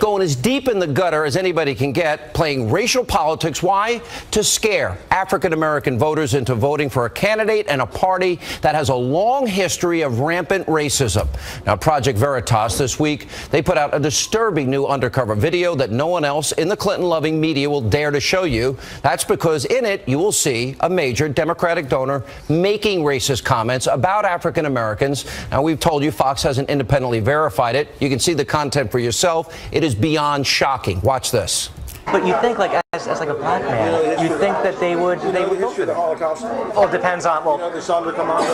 going as deep in the gutter as anybody can get, playing racial politics. Why? To scare African-American voters into voting for a candidate and a party that has a long history of rampant racism. Now, Project Veritas this week, they put out a disturbing new undercover video that no one else in the Clinton-loving media will dare to show you. That's because in it, you will see a major Democratic donor making racist comments about African Americans. Now, we've told you Fox hasn't independently verified it. You can see the content for yourself. It is beyond shocking. Watch this. But you think, like, as like a black man, you think that they would vote for the Holocaust? Well, it depends on, well, the Sandra Commando?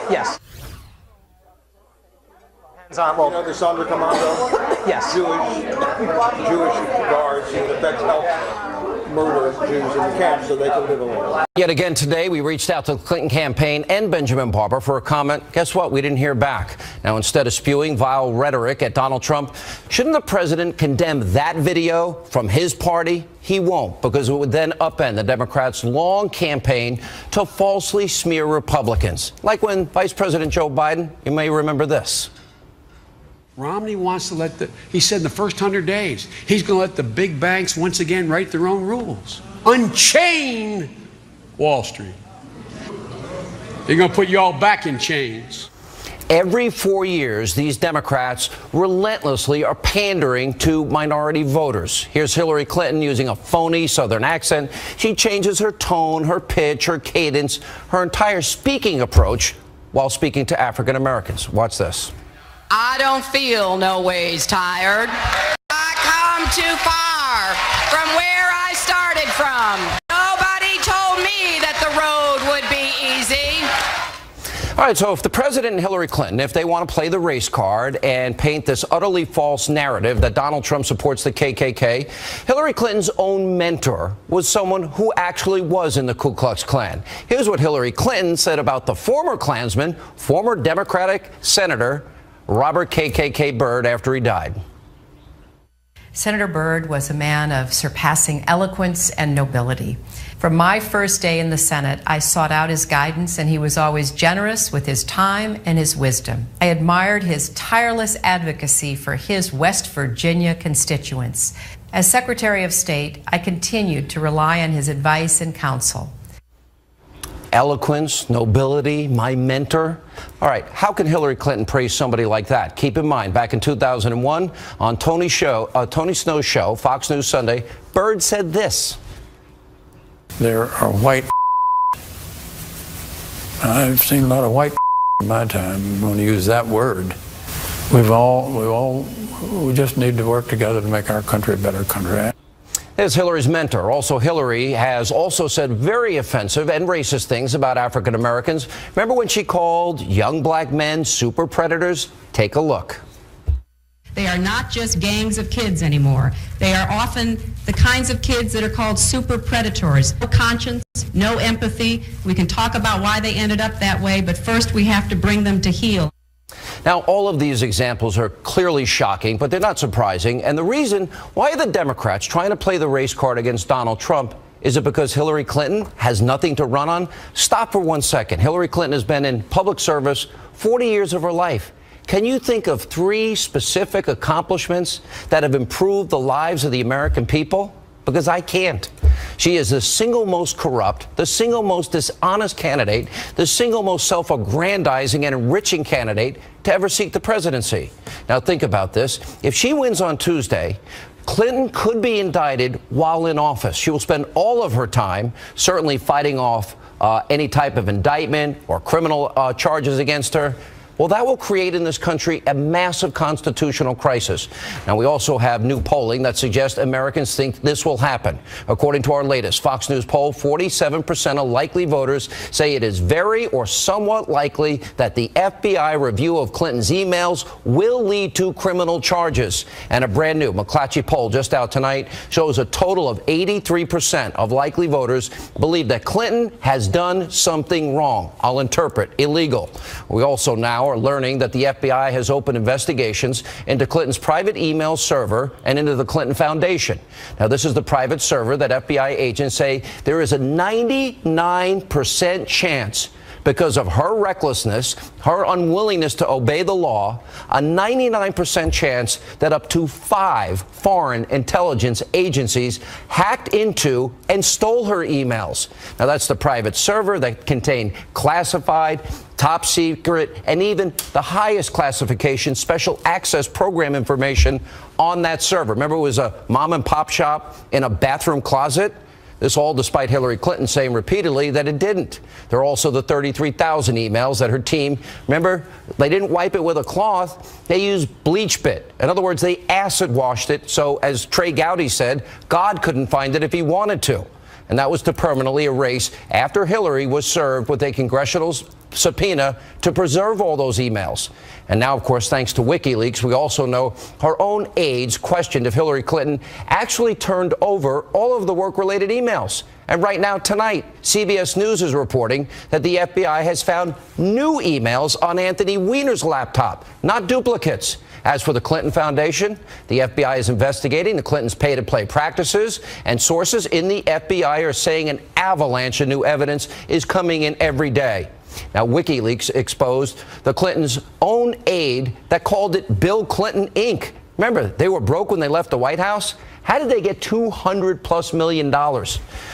Yes. Depends on, well, the Sandra Commando? Yes. Jewish guards in effect help murder Jews in the camp so they can live alone. Yet again today, we reached out to the Clinton campaign and Benjamin Barber for a comment. Guess what? We didn't hear back. Now, instead of spewing vile rhetoric at Donald Trump, shouldn't the president condemn that video from his party? He won't, because it would then upend the Democrats' long campaign to falsely smear Republicans. Like when Vice President Joe Biden, you may remember this. Romney wants to he said in the first 100 days, he's going to let the big banks once again write their own rules. Unchain Wall Street. They're going to put you all back in chains. Every 4 years, these Democrats relentlessly are pandering to minority voters. Here's Hillary Clinton using a phony Southern accent. She changes her tone, her pitch, her cadence, her entire speaking approach while speaking to African Americans. Watch this. I don't feel no ways tired. I come too far from where I started from. Nobody told me that the road would be easy. All right, so if the president and Hillary Clinton, if they want to play the race card and paint this utterly false narrative that Donald Trump supports the KKK, Hillary Clinton's own mentor was someone who actually was in the Ku Klux Klan. Here's what Hillary Clinton said about the former Klansman, former Democratic Senator Robert KKK Byrd after he died. Senator Byrd was a man of surpassing eloquence and nobility. From my first day in the Senate, I sought out his guidance, and he was always generous with his time and his wisdom. I admired his tireless advocacy for his West Virginia constituents. As Secretary of State, I continued to rely on his advice and counsel. Eloquence, nobility, my mentor. All right, how can Hillary Clinton praise somebody like that? Keep in mind, back in 2001, on Tony Snow's show, Fox News Sunday, Byrd said this. There are white. I've seen a lot of white in my time. I'm going to use that word. We just need to work together to make our country a better country. Is Hillary's mentor. Also, Hillary has also said very offensive and racist things about African Americans. Remember when she called young black men super predators? Take a look. They are not just gangs of kids anymore. They are often the kinds of kids that are called super predators. No conscience, no empathy. We can talk about why they ended up that way, but first we have to bring them to heel. Now, all of these examples are clearly shocking, but they're not surprising. And the reason why are the Democrats trying to play the race card against Donald Trump? Is it because Hillary Clinton has nothing to run on? Stop for 1 second. Hillary Clinton has been in public service 40 years of her life. Can you think of 3 specific accomplishments that have improved the lives of the American people? Because I can't. She is the single most corrupt, the single most dishonest candidate, the single most self-aggrandizing and enriching candidate to ever seek the presidency. Now think about this. If she wins on Tuesday, Clinton could be indicted while in office. She will spend all of her time certainly fighting off any type of indictment or criminal charges against her. Well, that will create in this country a massive constitutional crisis. Now, we also have new polling that suggests Americans think this will happen. According to our latest Fox News poll, 47% of likely voters say it is very or somewhat likely that the FBI review of Clinton's emails will lead to criminal charges. And a brand new McClatchy poll just out tonight shows a total of 83% of likely voters believe that Clinton has done something wrong. I'll interpret illegal. We also now are learning that the FBI has opened investigations into Clinton's private email server and into the Clinton Foundation. Now, this is the private server that FBI agents say there is a 99% chance because of her recklessness, her unwillingness to obey the law, a 99% chance that up to 5 foreign intelligence agencies hacked into and stole her emails. Now, that's the private server that contained classified, top secret, and even the highest classification special access program information on that server. Remember, it was a mom and pop shop in a bathroom closet? This all despite Hillary Clinton saying repeatedly that it didn't. There are also the 33,000 emails that her team, remember, they didn't wipe it with a cloth. They used bleach bit. In other words, they acid washed it. So as Trey Gowdy said, God couldn't find it if he wanted to. And that was to permanently erase after Hillary was served with a congressional subpoena to preserve all those emails. And now, of course, thanks to WikiLeaks, we also know her own aides questioned if Hillary Clinton actually turned over all of the work-related emails. And right now, tonight, CBS News is reporting that the FBI has found new emails on Anthony Weiner's laptop, not duplicates. As for the Clinton Foundation, the FBI is investigating the Clintons' pay-to-play practices, and sources in the FBI are saying an avalanche of new evidence is coming in every day. Now, WikiLeaks exposed the Clintons' own aide that called it Bill Clinton, Inc. Remember, they were broke when they left the White House. How did they get $200+ million?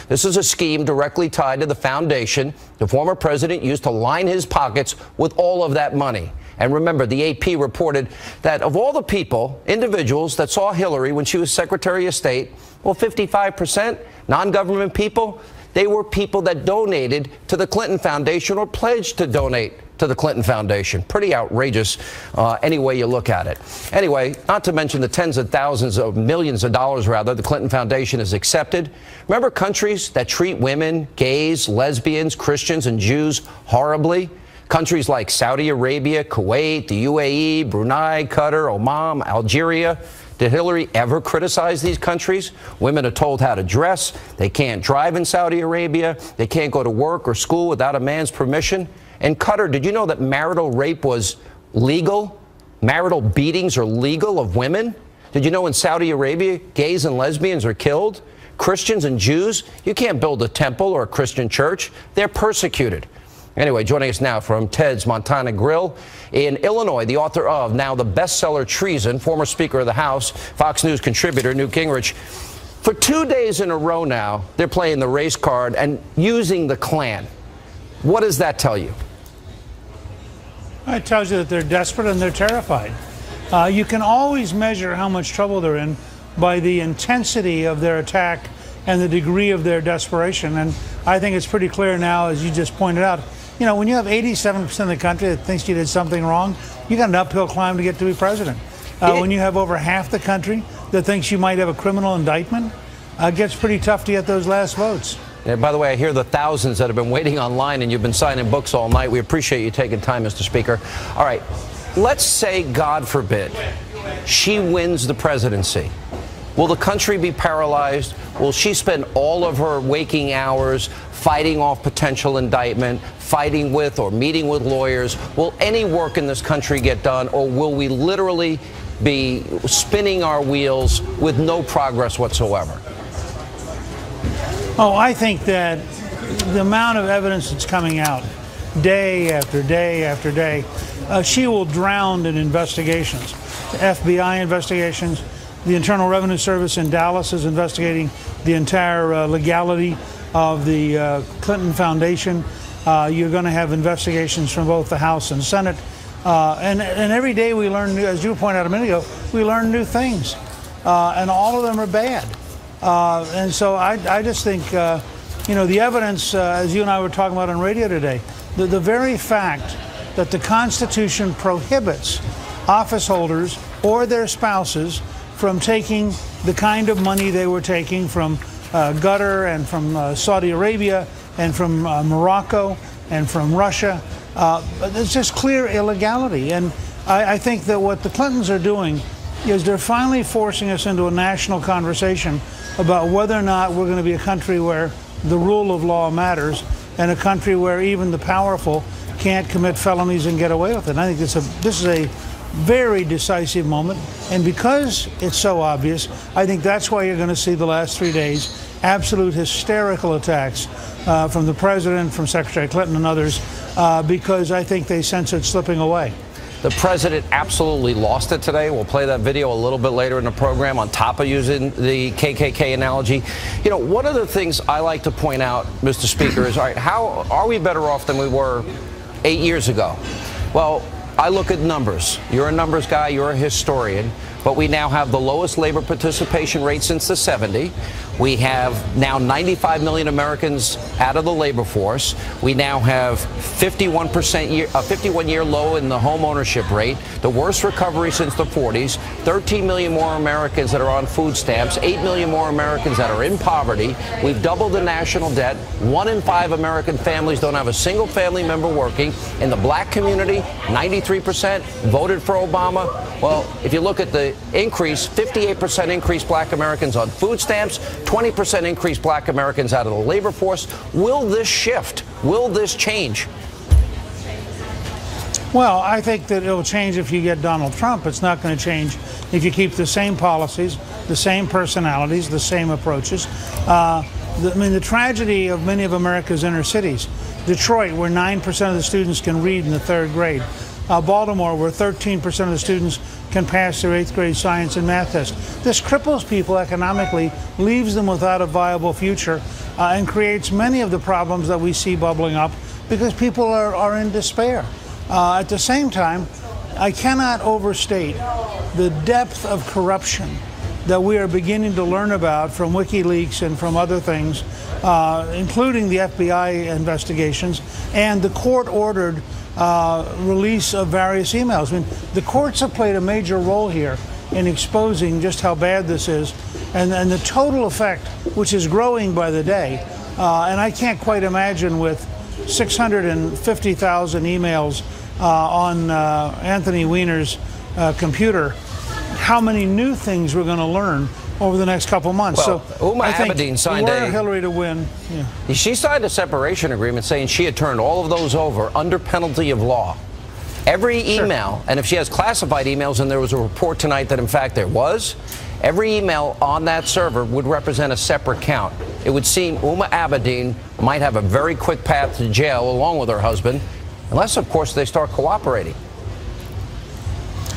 This is a scheme directly tied to the foundation the former president used to line his pockets with all of that money. And remember, the AP reported that of all the people, individuals that saw Hillary when she was Secretary of State, well, 55% non-government people, they were people that donated to the Clinton Foundation or pledged to donate to the Clinton Foundation. Pretty outrageous any way you look at it. Anyway, not to mention the tens of thousands of millions of dollars, rather, the Clinton Foundation has accepted. Remember countries that treat women, gays, lesbians, Christians, and Jews horribly? Countries like Saudi Arabia, Kuwait, the UAE, Brunei, Qatar, Oman, Algeria. Did Hillary ever criticize these countries? Women are told how to dress. They can't drive in Saudi Arabia. They can't go to work or school without a man's permission. In Qatar, did you know that marital rape was legal? Marital beatings are legal of women? Did you know in Saudi Arabia, gays and lesbians are killed? Christians and Jews, you can't build a temple or a Christian church. They're persecuted. Anyway, joining us now from Ted's Montana Grill in Illinois, the author of now the bestseller Treason, former Speaker of the House, Fox News contributor Newt Gingrich. For 2 days in a row now, they're playing the race card and using the Klan. What does that tell you? It tells you that they're desperate and they're terrified. You can always measure how much trouble they're in by the intensity of their attack and the degree of their desperation. And I think it's pretty clear now, as you just pointed out, you know, when you have 87% of the country that thinks you did something wrong, you got an uphill climb to get to be president. When you have over half the country that thinks you might have a criminal indictment, it gets pretty tough to get those last votes. Yeah, by the way, I hear the thousands that have been waiting online and you've been signing books all night. We appreciate you taking time, Mr. Speaker. All right, let's say, God forbid, she wins the presidency. Will the country be paralyzed? Will she spend all of her waking hours fighting off potential indictment, fighting with or meeting with lawyers? Will any work in this country get done, or will we literally be spinning our wheels with no progress whatsoever? Oh, I think that the amount of evidence that's coming out day after day after day, she will drown in investigations. The FBI investigations, the Internal Revenue Service in Dallas is investigating the entire legality of the Clinton Foundation. You're going to have investigations from both the House and Senate. And every day we learn, as you pointed out a minute ago, we learn new things. And all of them are bad. And so I just think, you know, the evidence, as you and I were talking about on radio today, the very fact that the Constitution prohibits office holders or their spouses from taking the kind of money they were taking from Qatar and from Saudi Arabia and from Morocco and from Russia. It's just clear illegality. And I think that what the Clintons are doing is they're finally forcing us into a national conversation about whether or not we're going to be a country where the rule of law matters and a country where even the powerful can't commit felonies and get away with it. And I think this is a very decisive moment, and because it's so obvious, I think that's why you're going to see the last 3 days absolute hysterical attacks from the president, from Secretary Clinton and others, because I think they sense it slipping away. The president absolutely lost it today. We'll play that video a little bit later in the program on top of using the KKK analogy. You know, one of the things I like to point out, Mr. Speaker, is, all right, how are we better off than we were 8 years ago? Well, I look at numbers. You're a numbers guy. You're a historian. But we now have the lowest labor participation rate since the 70s. We have now 95 million Americans out of the labor force. We now have 51-year low in the home ownership rate, the worst recovery since the 40s, 13 million more Americans that are on food stamps, 8 million more Americans that are in poverty. We've doubled the national debt. 1 in 5 American families don't have a single family member working. In the black community, 93% voted for Obama. Well, if you look at the increase, 58% increase black Americans on food stamps, 20% increase black Americans out of the labor force. Will this shift? Will this change? Well, I think that it'll change if you get Donald Trump. It's not going to change if you keep the same policies, the same personalities, the same approaches. The tragedy of many of America's inner cities, Detroit, where 9% of the students can read in the 3rd grade, Baltimore, where 13% of the students can pass their 8th grade science and math test. This cripples people economically, leaves them without a viable future, and creates many of the problems that we see bubbling up because people are in despair. At the same time, I cannot overstate the depth of corruption that we are beginning to learn about from WikiLeaks and from other things, including the FBI investigations and the court-ordered release of various emails. I mean, the courts have played a major role here in exposing just how bad this is, and the total effect, which is growing by the day. And I can't quite imagine with 650,000 emails on Anthony Weiner's computer, how many new things we're going to learn over the next couple months. Well, so Uma I think Abedin signed were Hillary to win. Yeah. She signed a separation agreement saying she had turned all of those over under penalty of law. Every email, and if she has classified emails, and there was a report tonight that in fact there was, every email on that server would represent a separate count. It would seem Uma Abedin might have a very quick path to jail along with her husband, unless of course they start cooperating.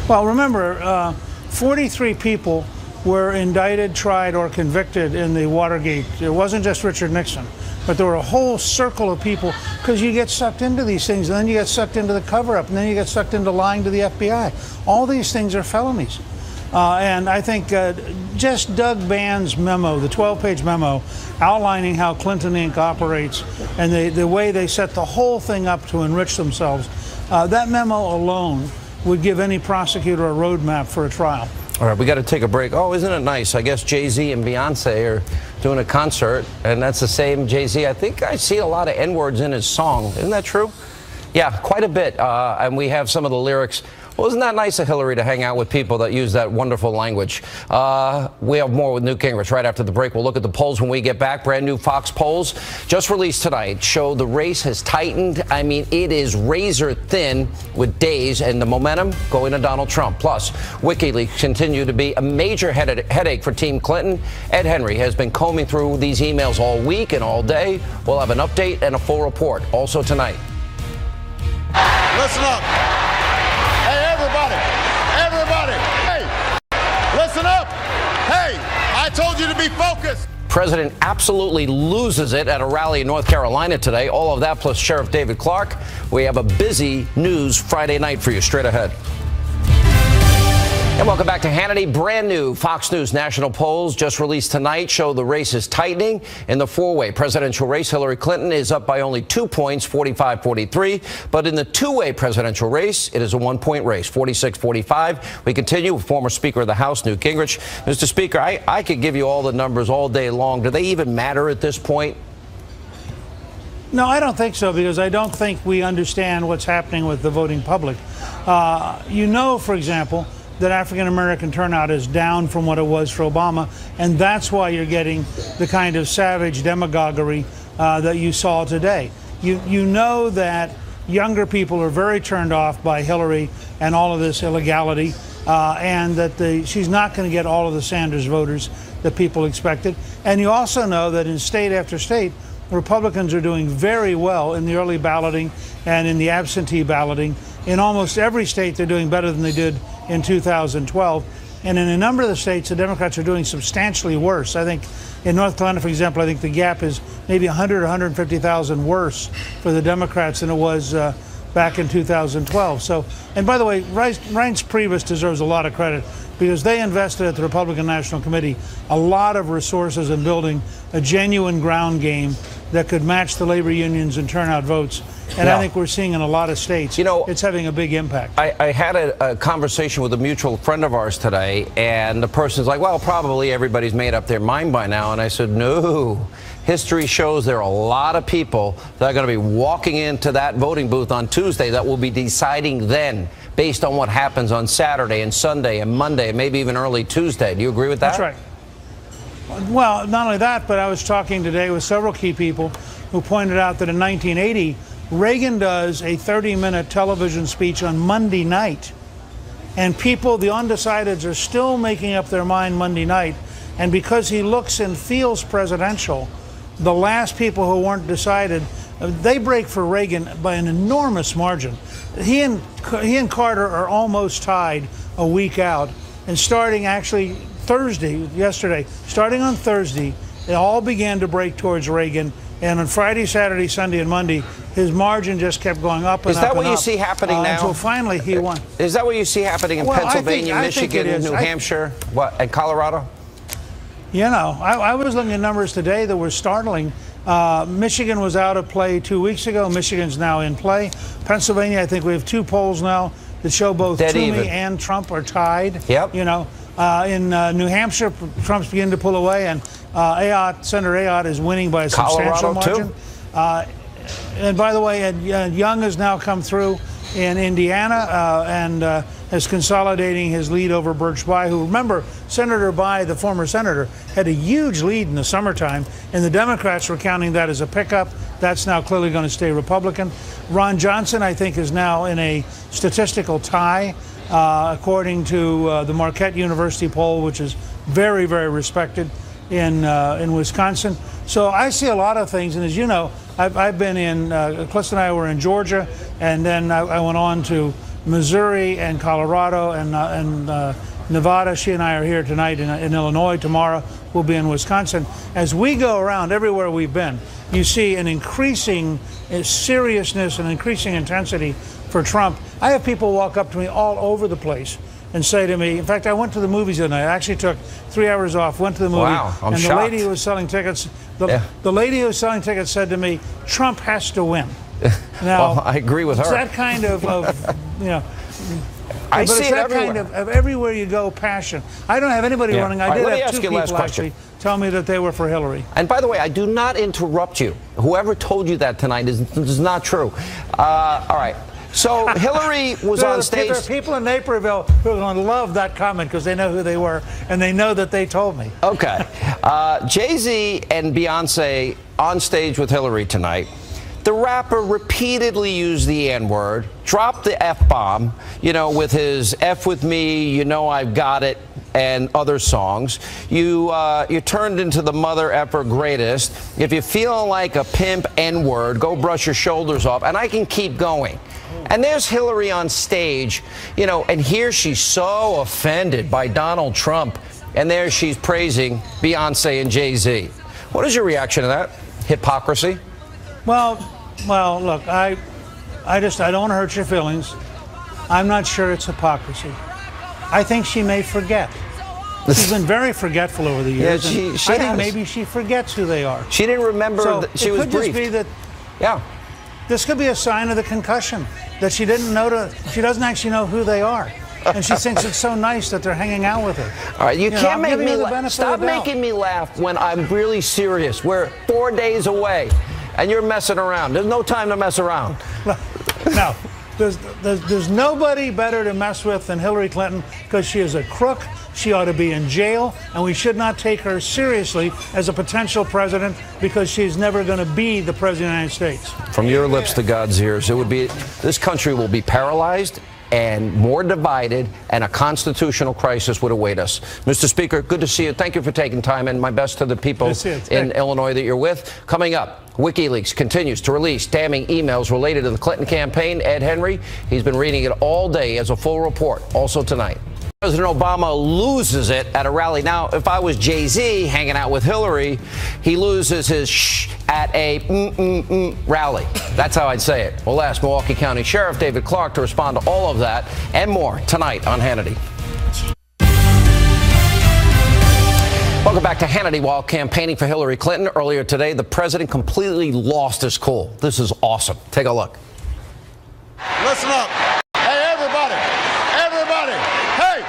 Well, remember, 43 people were indicted, tried, or convicted in the Watergate. It wasn't just Richard Nixon, but there were a whole circle of people, because you get sucked into these things, and then you get sucked into the cover-up, and then you get sucked into lying to the FBI. All these things are felonies. And I think just Doug Band's memo, the 12-page memo, outlining how Clinton Inc. operates and the way they set the whole thing up to enrich themselves, that memo alone would give any prosecutor a roadmap for a trial. All right, we got to take a break. Oh, isn't it nice? I guess Jay-Z and Beyonce are doing a concert, and that's the same Jay-Z. I think I see a lot of N-words in his song. Isn't that true? Yeah, quite a bit. And we have some of the lyrics. Well, isn't that nice of Hillary to hang out with people that use that wonderful language? We have more with Newt Gingrich right after the break. We'll look at the polls when we get back. Brand new Fox polls just released tonight show the race has tightened. I mean, it is razor thin with days, and the momentum going to Donald Trump. Plus, WikiLeaks continue to be a major headache for Team Clinton. Ed Henry has been combing through these emails all week and all day. We'll have an update and a full report also tonight. Listen up. Hey, everybody, hey, listen up. Hey, I told you to be focused. President absolutely loses it at a rally in North Carolina today. All of that plus Sheriff David Clark. We have a busy news Friday night for you straight ahead. And welcome back to Hannity. Brand new Fox News national polls just released tonight show the race is tightening. In the four-way presidential race, Hillary Clinton is up by only 2 points, 45-43. But in the two-way presidential race, it is a 1-point race, 46-45. We continue with former Speaker of the House, Newt Gingrich. Mr. Speaker, I could give you all the numbers all day long. Do they even matter at this point? No, I don't think so, because I don't think we understand what's happening with the voting public. You know, for example, that African-American turnout is down from what it was for Obama, and that's why you're getting the kind of savage demagoguery that you saw today. You know that younger people are very turned off by Hillary and all of this illegality, and that she's not going to get all of the Sanders voters that people expected. And you also know that in state after state, Republicans are doing very well in the early balloting and in the absentee balloting. In almost every state, they're doing better than they did in 2012. And in a number of the states, the Democrats are doing substantially worse. I think in North Carolina, for example, I think the gap is maybe 100 or 150,000 worse for the Democrats than it was back in 2012. So, and by the way, Reince Priebus deserves a lot of credit because they invested at the Republican National Committee a lot of resources in building a genuine ground game that could match the labor unions and turn out votes. And I think we're seeing in a lot of states, it's having a big impact. I had a conversation with a mutual friend of ours today, and the person's like, well, probably everybody's made up their mind by now. And I said, no. History shows there are a lot of people that are going to be walking into that voting booth on Tuesday that will be deciding then based on what happens on Saturday and Sunday and Monday and maybe even early Tuesday. Do you agree with that? That's right. Well, not only that, but I was talking today with several key people who pointed out that in 1980, Reagan does a 30-minute television speech on Monday night. And people, the undecideds, are still making up their mind Monday night. And because he looks and feels presidential, the last people who weren't decided, they break for Reagan by an enormous margin. He and Carter are almost tied a week out. And starting actually yesterday, starting on Thursday, it all began to break towards Reagan. And on Friday, Saturday, Sunday, and Monday, his margin just kept going up and up. Is that what you see happening now? Until finally he won. Is that what you see happening in Pennsylvania, Michigan, New Hampshire, and Colorado? You know, I was looking at numbers today that were startling. Michigan was out of play 2 weeks ago. Michigan's now in play. Pennsylvania, I think we have 2 polls now that show both Toomey and Trump are tied. Yep. You know, in New Hampshire, Trump's beginning to pull away, and Senator Ayotte is winning by a substantial margin. And by the way, Young has now come through in Indiana and is consolidating his lead over Birch Bayh, who, remember, Senator Bayh, the former senator, had a huge lead in the summertime, and the Democrats were counting that as a pickup. That's now clearly going to stay Republican. Ron Johnson, I think, is now in a statistical tie, according to the Marquette University poll, which is very, very respected in Wisconsin. So I see a lot of things, and as you know, I've been in, Clifton and I were in Georgia, and then I went on to Missouri and Colorado and Nevada. She and I are here tonight in Illinois. Tomorrow we'll be in Wisconsin. As we go around everywhere we've been, you see an increasing seriousness and increasing intensity for Trump. I have people walk up to me all over the place and say to me, in fact, I went to the movies tonight. I actually took 3 hours off, went to the movie. Wow, I'm and shocked. The lady who was selling tickets, the lady who was selling tickets said to me, Trump has to win. Now, well, I agree with her. It's that kind of you know, I but see it's it that everywhere. kind of everywhere you go, passion. I don't have anybody running. I did have 2 people actually tell me that they were for Hillary. And by the way, I do not interrupt you. Whoever told you that tonight is not true. All right. So Hillary was on stage. There are people in Naperville who are going to love that comment because they know who they were and they know that they told me. Okay. Jay-Z and Beyonce on stage with Hillary tonight. The rapper repeatedly used the N-word, dropped the F-bomb, you know, with his F with me, you know I've got it, and other songs. You turned into the mother effer greatest. If you're feeling like a pimp N-word, go brush your shoulders off, and I can keep going. And there's Hillary on stage, you know, and here she's so offended by Donald Trump, and there she's praising Beyonce and Jay-Z. What is your reaction to that? Hypocrisy? Well, look, I don't want to hurt your feelings. I'm not sure it's hypocrisy. I think she may forget. She's been very forgetful over the years. Yeah, I think maybe she forgets who they are. She didn't remember that she was briefed. It could just be that. Yeah. This could be a sign of the concussion that she didn't know. She doesn't actually know who they are. And she thinks it's so nice that they're hanging out with her. All right, you can't make me laugh. Stop making me laugh when I'm really serious. We're 4 days away, and you're messing around. There's no time to mess around. No, there's nobody better to mess with than Hillary Clinton because she is a crook. She ought to be in jail, and we should not take her seriously as a potential president because she's never going to be the president of the United States. From your lips to God's ears, it would be, this country will be paralyzed and more divided, and a constitutional crisis would await us. Mr. Speaker, good to see you. Thank you for taking time, and my best to the people in Illinois that you're with. Coming up, WikiLeaks continues to release damning emails related to the Clinton campaign. Ed Henry, he's been reading it all day as a full report. Also tonight, President Obama loses it at a rally. Now, if I was Jay-Z hanging out with Hillary, he loses his shh at a rally. That's how I'd say it. We'll ask Milwaukee County Sheriff David Clark to respond to all of that and more tonight on Hannity. Welcome back to Hannity. While campaigning for Hillary Clinton earlier today, the president completely lost his cool. This is awesome. Take a look. Listen up. Hey, everybody. Everybody. Hey.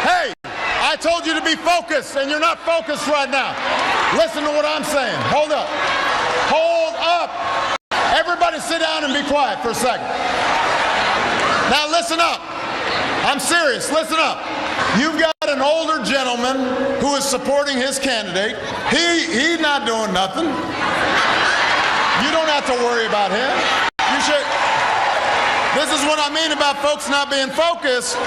Hey. I told you to be focused, and you're not focused right now. Listen to what I'm saying. Hold up. Hold up. Everybody sit down and be quiet for a second. Now listen up. I'm serious. Listen up. You've got an older gentleman who is supporting his candidate. He's not doing nothing. You don't have to worry about him. You should. This is what I mean about folks not being focused.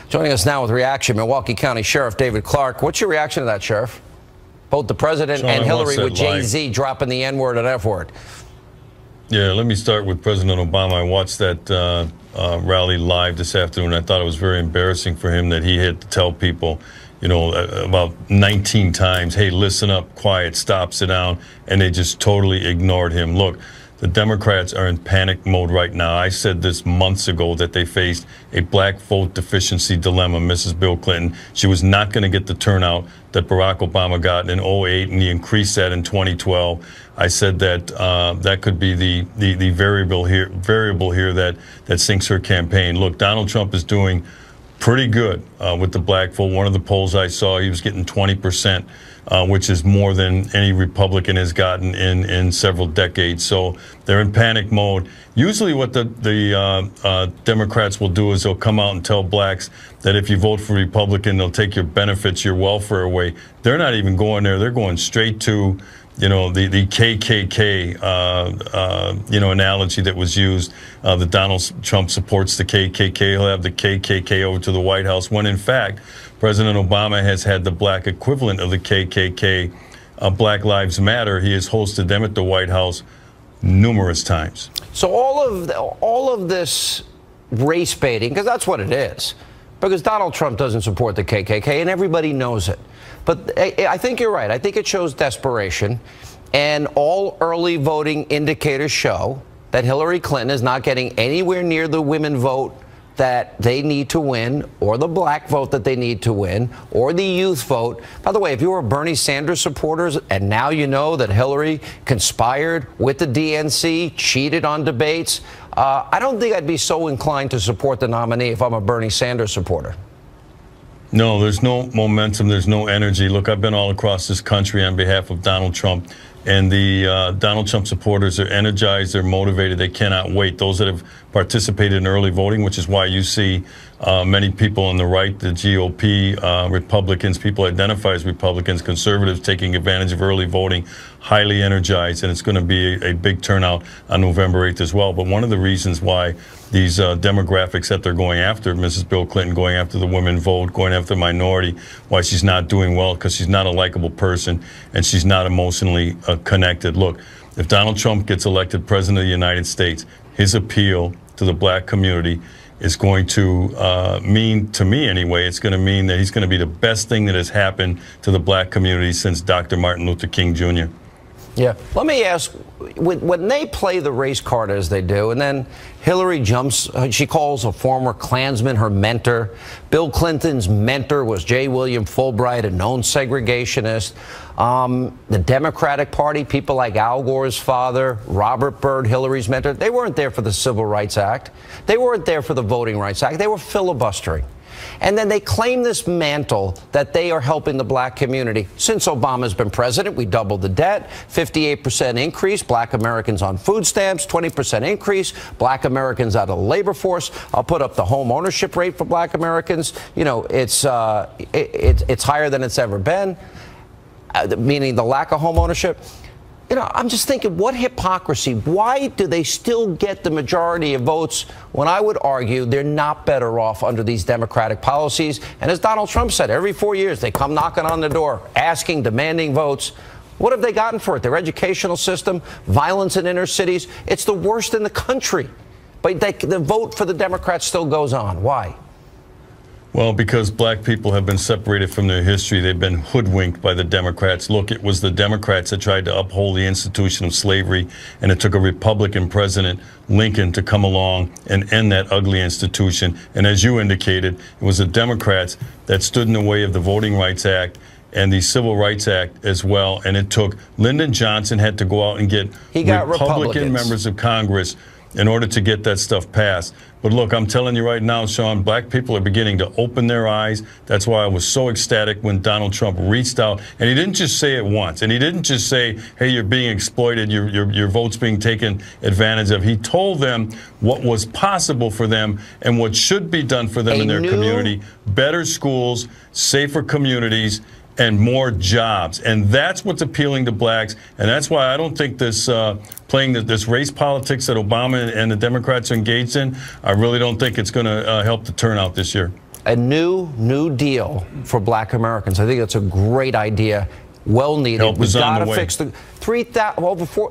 Joining us now with reaction, Milwaukee County Sheriff David Clark. What's your reaction to that, Sheriff? Both the president and Hillary with Jay-Z dropping the N-word and F-word. Yeah, let me start with President Obama. I watched that rally live this afternoon. I thought it was very embarrassing for him that he had to tell people, you know, about 19 times, hey, listen up, quiet, stop, sit down, and they just totally ignored him. Look, the Democrats are in panic mode right now. I said this months ago that they faced a black vote deficiency dilemma. Mrs. Bill Clinton, she was not going to get the turnout that Barack Obama got in 2008, and he increased that in 2012. I said that that could be the variable here that sinks her campaign. Look, Donald Trump is doing pretty good with the black vote. One of the polls I saw, he was getting 20%, which is more than any Republican has gotten in several decades. So they're in panic mode. Usually what the Democrats will do is they'll come out and tell blacks that if you vote for Republican, they'll take your benefits, your welfare away. They're not even going there. They're going straight to, you know, the KKK, analogy that was used, that Donald Trump supports the KKK. He'll have the KKK over to the White House, when in fact, President Obama has had the black equivalent of the KKK, Black Lives Matter. He has hosted them at the White House numerous times. So all of this race baiting, because that's what it is, because Donald Trump doesn't support the KKK, and everybody knows it. But I think you're right. I think it shows desperation, and all early voting indicators show that Hillary Clinton is not getting anywhere near the women vote that they need to win, or the black vote that they need to win, or the youth vote. By the way, if you were Bernie Sanders supporters and now you know that Hillary conspired with the DNC, cheated on debates, I don't think I'd be so inclined to support the nominee if I'm a Bernie Sanders supporter. No, there's no momentum. There's no energy. Look, I've been all across this country on behalf of Donald Trump, and the Donald Trump supporters are energized. They're motivated. They cannot wait. Those that have participated in early voting, which is why you see many people on the right, the GOP, Republicans, people identify as Republicans, conservatives taking advantage of early voting, highly energized, and it's going to be a big turnout on November 8th as well. But one of the reasons why these demographics that they're going after, Mrs. Bill Clinton going after the women vote, going after the minority, why she's not doing well, because she's not a likable person and she's not emotionally connected. Look, if Donald Trump gets elected president of the United States, his appeal to the black community is going to mean, to me anyway, it's going to mean that he's going to be the best thing that has happened to the black community since Dr. Martin Luther King Jr. Yeah. Let me ask, when they play the race card as they do, and then Hillary jumps, she calls a former Klansman her mentor. Bill Clinton's mentor was J. William Fulbright, a known segregationist. The Democratic Party, people like Al Gore's father, Robert Byrd, Hillary's mentor, they weren't there for the Civil Rights Act. They weren't there for the Voting Rights Act. They were filibustering. And then they claim this mantle that they are helping the black community. Since Obama's been president, we doubled the debt, 58% increase, black Americans on food stamps, 20% increase, black Americans out of the labor force. I'll put up the home ownership rate for black Americans. You know, it's higher than it's ever been, meaning the lack of home ownership. You know, I'm just thinking, what hypocrisy? Why do they still get the majority of votes when I would argue they're not better off under these Democratic policies? And as Donald Trump said, every 4 years they come knocking on the door, asking, demanding votes. What have they gotten for it? Their educational system, violence in inner cities. It's the worst in the country. But the vote for the Democrats still goes on. Why? Well, because black people have been separated from their history. They've been hoodwinked by the Democrats. Look, it was the Democrats that tried to uphold the institution of slavery, and it took a Republican president, Lincoln, to come along and end that ugly institution. And as you indicated, it was the Democrats that stood in the way of the Voting Rights Act and the Civil Rights Act as well. And it took Lyndon Johnson had to go out and get Republican members of Congress in order to get that stuff passed. But look, I'm telling you right now, Sean, black people are beginning to open their eyes. That's why I was so ecstatic when Donald Trump reached out. And he didn't just say it once. And he didn't just say, hey, you're being exploited, your vote's being taken advantage of. He told them what was possible for them and what should be done for them in their community. Better schools, safer communities, and more jobs. And that's what's appealing to blacks. And that's why I don't think this playing this race politics that Obama and the Democrats are engaged in, I really don't think it's going to help the turnout this year. A new deal for black Americans. I think that's a great idea. Well needed. We've got to fix the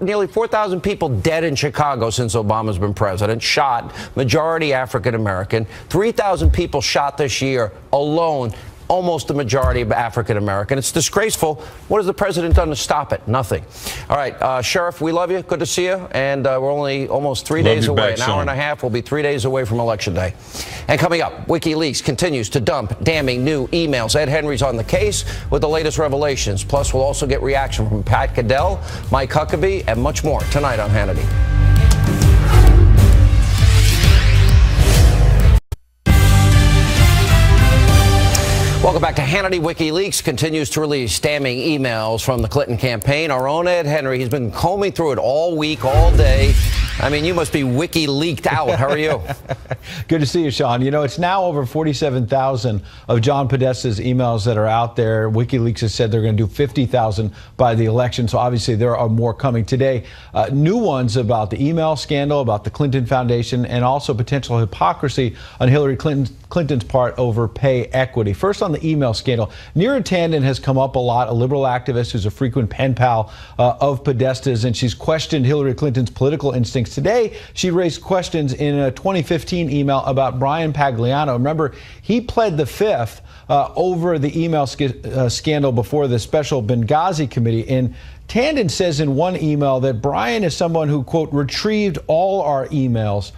nearly 4,000 people dead in Chicago since Obama's been president, shot, majority African American. 3,000 people shot this year alone. Almost the majority of African American. It's disgraceful. What has the president done to stop it? Nothing. All right, Sheriff, we love you. Good to see you. And we're only almost 3 days away. An hour and a half. We'll be 3 days away from Election Day. And coming up, WikiLeaks continues to dump damning new emails. Ed Henry's on the case with the latest revelations. Plus, we'll also get reaction from Pat Caddell, Mike Huckabee, and much more tonight on Hannity. Welcome back to Hannity. WikiLeaks continues to release damning emails from the Clinton campaign. Our own Ed Henry, he's been combing through it all week, all day. I mean, you must be WikiLeaked out. How are you? Good to see you, Sean. You know, it's now over 47,000 of John Podesta's emails that are out there. WikiLeaks has said they're going to do 50,000 by the election, so obviously there are more coming today. New ones about the email scandal, about the Clinton Foundation, and also potential hypocrisy on Hillary Clinton's part over pay equity. First, on the email scandal, Neera Tanden has come up a lot, a liberal activist who's a frequent pen pal of Podesta's, and she's questioned Hillary Clinton's political instincts. Today, she raised questions in a 2015 email about Brian Pagliano. Remember, he pled the fifth over the email scandal before the special Benghazi committee. And Tanden says in one email that Brian is someone who, quote, retrieved all our emails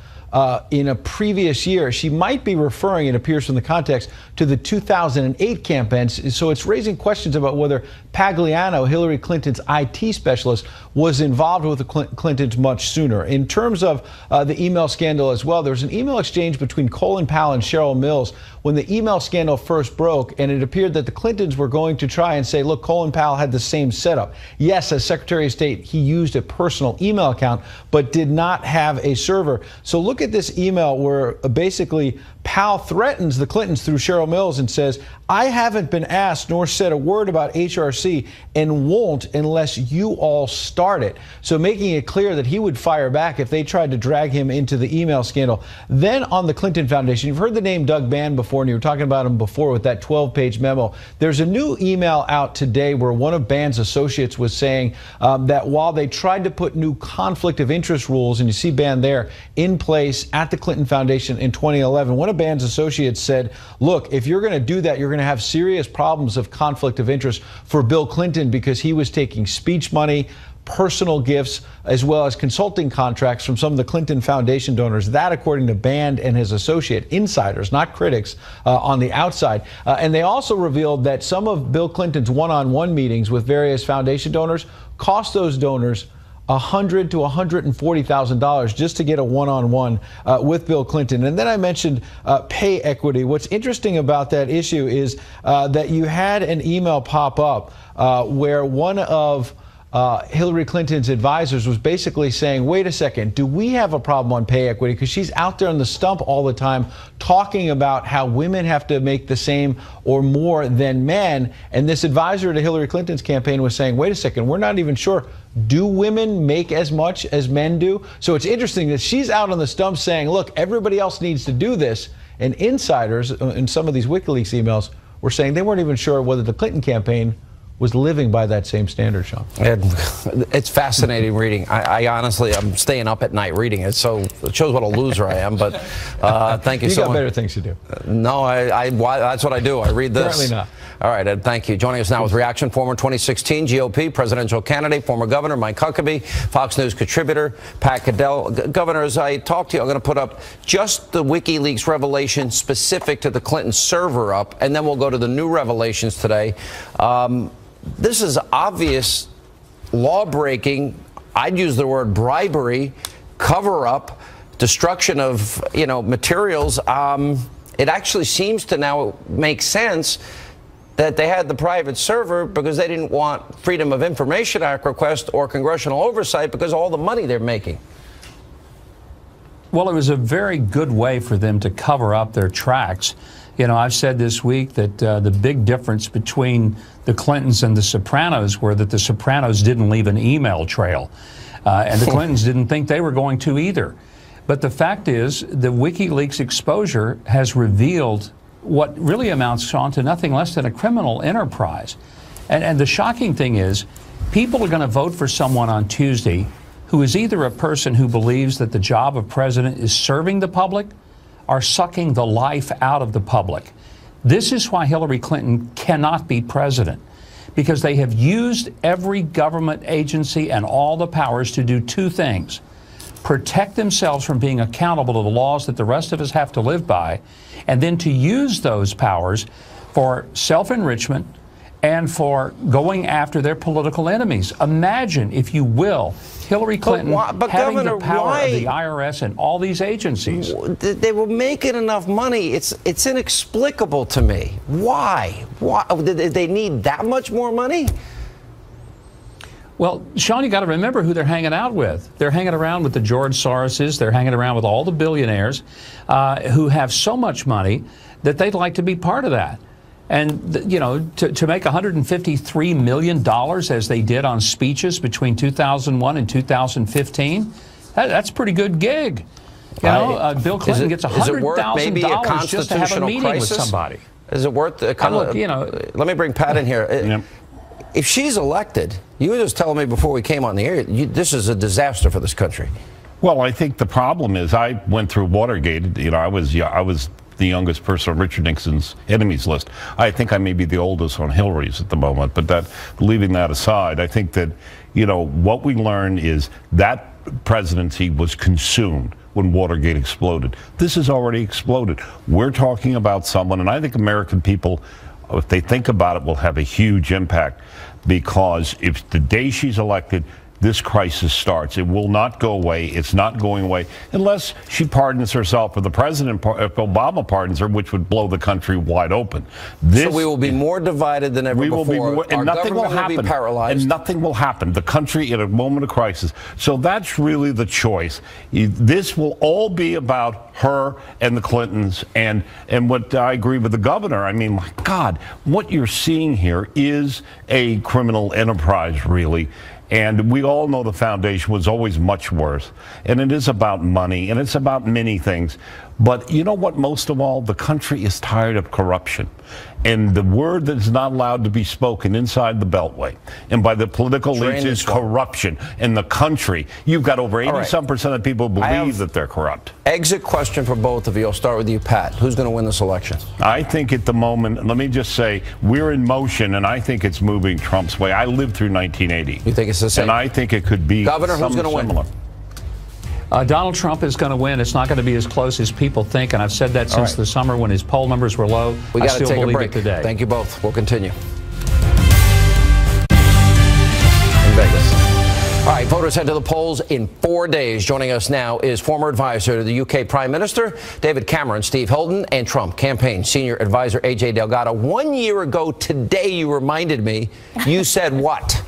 in a previous year. She might be referring, it appears from the context, to the 2008 campaigns. So it's raising questions about whether Pagliano, Hillary Clinton's IT specialist, was involved with the Clintons much sooner. In terms of the email scandal as well, there was an email exchange between Colin Powell and Cheryl Mills when the email scandal first broke, and it appeared that the Clintons were going to try and say, look, Colin Powell had the same setup. Yes, as Secretary of State, he used a personal email account, but did not have a server. So look at this email where basically Powell threatens the Clintons through Cheryl Mills and says, I haven't been asked nor said a word about HRC and won't unless you all start it. So making it clear that he would fire back if they tried to drag him into the email scandal. Then on the Clinton Foundation, you've heard the name Doug Band before, and you were talking about him before with that 12-page memo. There's a new email out today where one of Band's associates was saying that while they tried to put new conflict of interest rules, and you see Band there, in place at the Clinton Foundation in 2011, one of Band's associates said, look, if you're going to do that, you're going to have serious problems of conflict of interest for Bill Clinton because he was taking speech money, personal gifts, as well as consulting contracts from some of the Clinton Foundation donors. That, according to Band and his associate, insiders, not critics, on the outside. And they also revealed that some of Bill Clinton's one-on-one meetings with various foundation donors cost those donors $100,000 to $140,000 just to get a one-on-one with Bill Clinton. And then I mentioned pay equity. What's interesting about that issue is that you had an email pop up where one of Hillary Clinton's advisors was basically saying, wait a second, do we have a problem on pay equity? Because she's out there on the stump all the time talking about how women have to make the same or more than men. And this advisor to Hillary Clinton's campaign was saying, wait a second, we're not even sure. Do women make as much as men do? So it's interesting that she's out on the stump saying, look, everybody else needs to do this. And insiders in some of these WikiLeaks emails were saying they weren't even sure whether the Clinton campaign was living by that same standard, Sean. It's fascinating reading. I honestly, I'm staying up at night reading it, so it shows what a loser I am. But thank you so much. You got better things to do. No, that's what I do. I read this. Apparently not. All right, Ed, thank you. Joining us now with reaction, former 2016 GOP presidential candidate, former governor Mike Huckabee, Fox News contributor Pat Caddell. Governor, as I talk to you, I'm going to put up just the WikiLeaks revelation specific to the Clinton server up, and then we'll go to the new revelations today. This is obvious law-breaking. I'd use the word bribery, cover-up, destruction of, materials. It actually seems to now make sense that they had the private server because they didn't want Freedom of Information Act request or congressional oversight because of all the money they're making. Well, it was a very good way for them to cover up their tracks. I've said this week that the big difference between the Clintons and the Sopranos were that the Sopranos didn't leave an email trail, and the Clintons didn't think they were going to either. But the fact is, the WikiLeaks exposure has revealed what really amounts, Sean, to nothing less than a criminal enterprise. And the shocking thing is, people are going to vote for someone on Tuesday who is either a person who believes that the job of president is serving the public or sucking the life out of the public. This is why Hillary Clinton cannot be president, because they have used every government agency and all the powers to do two things: protect themselves from being accountable to the laws that the rest of us have to live by, and then to use those powers for self-enrichment and for going after their political enemies. Imagine, if you will, Hillary Clinton having Governor, the power of the IRS and all these agencies. They were making enough money. It's inexplicable to me. Why? Did they need that much more money? Well, Sean, you got to remember who they're hanging out with. They're hanging around with the George Soroses. They're hanging around with all the billionaires who have so much money that they'd like to be part of that. And, to make $153 million as they did on speeches between 2001 and 2015, that's a pretty good gig. Bill Clinton gets $100,000 just to have a meeting with somebody. Is it worth it? Let me bring Pat in here. Yep. If she's elected, you were just telling me before we came on the air, this is a disaster for this country. Well, I think the problem is I went through Watergate. I was the youngest person on Richard Nixon's enemies list. I think I may be the oldest on Hillary's at the moment, but leaving that aside, I think that, what we learned is that presidency was consumed when Watergate exploded. This has already exploded. We're talking about someone, and I think American people, if they think about it, will have a huge impact, because if the day she's elected, this crisis starts. It will not go away. It's not going away unless she pardons herself, or the president, if Obama pardons her, which would blow the country wide open. So we will be more divided than ever before. And nothing will happen. Will be paralyzed. And nothing will happen. The country in a moment of crisis. So that's really the choice. This will all be about her and the Clintons. And what I agree with the governor. I mean, my God, what you're seeing here is a criminal enterprise, really. And we all know the foundation was always much worse. And it is about money, and it's about many things. But you know what, most of all, the country is tired of corruption. And the word that is not allowed to be spoken inside the Beltway and by the political elites is corruption. In the country, you've got over 80-some% of people who believe that they're corrupt. Exit question for both of you. I'll start with you, Pat. Who's going to win this election? I think at the moment, let me just say, we're in motion, and I think it's moving Trump's way. I lived through 1980. You think it's the same? And I think it could be Governor, who's going to win? Donald Trump is going to win. It's not going to be as close as people think, and I've said that since the summer when his poll numbers were low. We got to take a break today. Thank you both. We'll continue. In Vegas. All right, voters head to the polls in 4 days. Joining us now is former advisor to the UK Prime Minister David Cameron, Steve Hilton, and Trump campaign senior advisor AJ Delgado. 1 year ago today, you reminded me, you said what?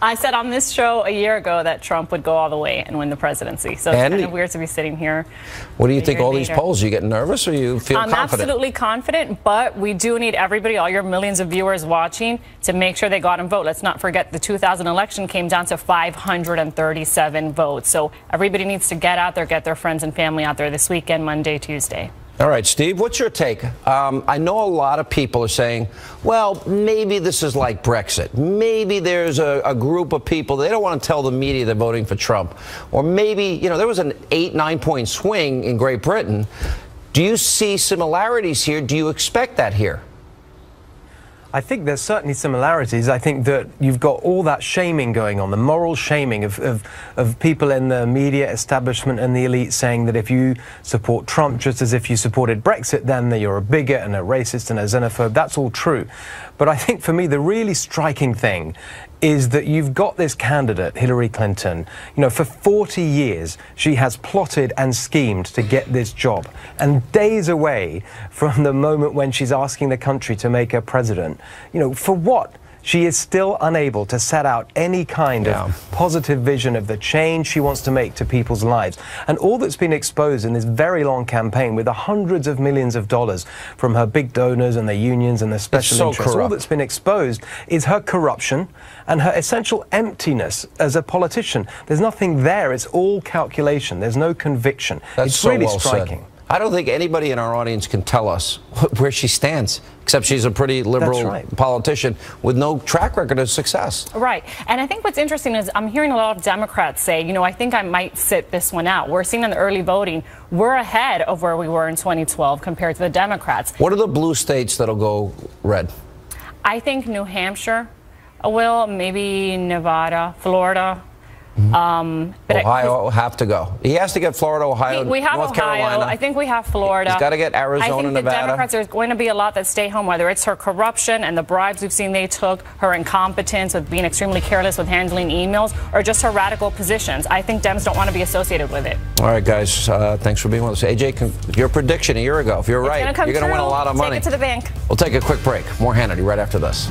I said on this show a year ago that Trump would go all the way and win the presidency. So it's kind of weird to be sitting here. What do you think all these polls? Are you getting nervous or you feel confident? I'm absolutely confident, but we do need everybody, all your millions of viewers watching, to make sure they go out and vote. Let's not forget the 2000 election came down to 537 votes. So everybody needs to get out there, get their friends and family out there this weekend, Monday, Tuesday. All right, Steve, what's your take? I know a lot of people are saying, well, maybe this is like Brexit. Maybe there's a group of people, they don't want to tell the media they're voting for Trump. Or maybe, you know, there was an 8-9 point swing in Great Britain. Do you see similarities here? Do you expect that here? I think there's certainly similarities. I think that you've got all that shaming going on, the moral shaming of people in the media establishment and the elite saying that if you support Trump just as if you supported Brexit, then you're a bigot and a racist and a xenophobe. That's all true. But I think for me, the really striking thing is that you've got this candidate, Hillary Clinton. You know, for 40 years, she has plotted and schemed to get this job. And days away from the moment when she's asking the country to make her president, you know, for what? She is still unable to set out any kind of positive vision of the change she wants to make to people's lives. And all that's been exposed in this very long campaign with the hundreds of millions of dollars from her big donors and the unions and the special interests, all that's been exposed is her corruption and her essential emptiness as a politician. There's nothing there. It's all calculation. There's no conviction. It's really striking. I don't think anybody in our audience can tell us where she stands, except she's a pretty liberal politician with no track record of success. Right. And I think what's interesting is I'm hearing a lot of Democrats say, you know, I think I might sit this one out. We're seeing in the early voting, we're ahead of where we were in 2012 compared to the Democrats. What are the blue states that'll go red? I think New Hampshire will, maybe Nevada, Florida. But Ohio will have to go. He has to get Florida, Ohio, we have North Ohio. Carolina. I think we have Florida. He's got to get Arizona, I think Nevada. the Democrats, there's going to be a lot that stay home, whether it's her corruption and the bribes we've seen they took, her incompetence with being extremely careless with handling emails, or just her radical positions. I think Dems don't want to be associated with it. All right, guys, thanks for being with us. AJ, your prediction a year ago, if you're right, you're going to win a lot of money. Take it to the bank. We'll take a quick break. More Hannity right after this.